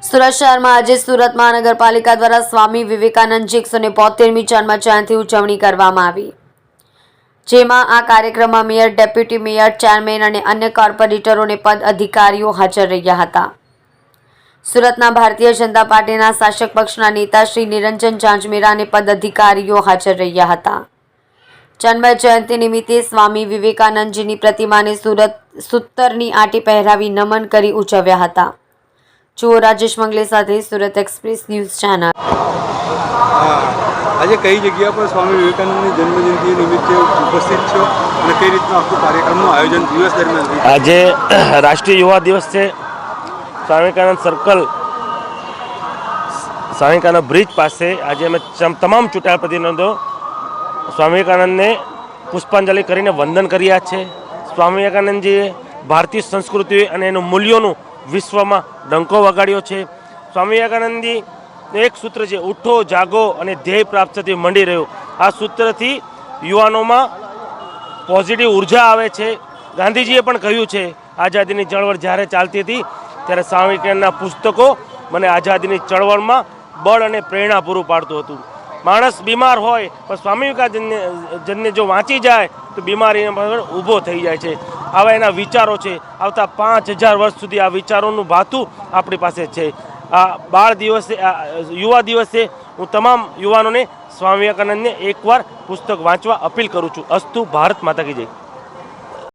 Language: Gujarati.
સુરત શહેરમાં આજે સુરત મહાનગરપાલિકા દ્વારા સ્વામી વિવેકાનંદજી 172મી જન્મ જયંતિ ઉજવણી કરવામાં આવી, જેમાં આ કાર્યક્રમમાં મેયર, ડેપ્યુટી મેયર, ચેરમેન અને અન્ય કોર્પોરેટરો અને પદ અધિકારીઓ હાજર રહ્યા હતા. સુરતના ભારતીય જનતા પાર્ટીના શાસક પક્ષના નેતા શ્રી નિરંજન જાંજમેરા અને પદ અધિકારીઓ હાજર રહ્યા હતા. જન્મ જયંતિ નિમિત્તે સ્વામી વિવેકાનંદજીની પ્રતિમાને સૂતરની આંટી પહેરાવી નમન કરી ઉજવ્યા હતા. જુઓ રાજેશ મંગલે સાથે સુરત એક્સપ્રેસ ન્યૂઝ ચેનલ. આજે કઈ જગ્યા પર સ્વામી વિવેકાનંદની જન્મજયંતિ નિમિત્તે ઉપસ્થિત છો અને કઈ રીતનું આખું કાર્યક્રમનું આયોજન દિવસ દરમિયાન? આજે રાષ્ટ્રીય યુવા દિવસ છે. સ્વામી વિવેકાનંદ સર્કલ, સ્વામી વિવેકાનંદ બ્રિજ પાસે આજે અમે તમામ ચૂંટાયેલા પ્રતિનિધિઓ સ્વામી વિવેકાનંદને પુષ્પાંજલિ કરીને વંદન કર્યા છે. સ્વામી વિવેકાનંદજીએ ભારતીય સંસ્કૃતિ અને એનું મૂલ્યોનું વિશ્વમાં ડંકો વગાડ્યો છે. સ્વામી વિવેકાનંદજી એક સૂત્ર છે, ઉઠો, જાગો અને ધ્યેય પ્રાપ્ત થતી મંડી રહ્યો. આ સૂત્રથી યુવાનોમાં પોઝિટિવ ઉર્જા આવે છે. ગાંધીજીએ પણ કહ્યું છે, આઝાદીની ચળવળ જ્યારે ચાલતી હતી ત્યારે સ્વામી વિવેકાનંદના પુસ્તકો મને આઝાદીની ચળવળમાં બળ અને પ્રેરણા પૂરું પાડતું હતું. માણસ બીમાર હોય પણ સ્વામી વિવેકાનંદને જો વાંચી જાય તો બીમારી ઊભો થઈ જાય છે. આવા એના વિચારો છે. આવતા 5000 વર્ષ સુધી આ વિચારોનું ભાથું આપણી પાસે છે. આ બાળ દિવસે, યુવા દિવસે હું તમામ યુવાનોને સ્વામી વિવેકાનંદને એકવાર પુસ્તક વાંચવા અપીલ કરું છું. અસ્તુ ભારત માતા કી જય.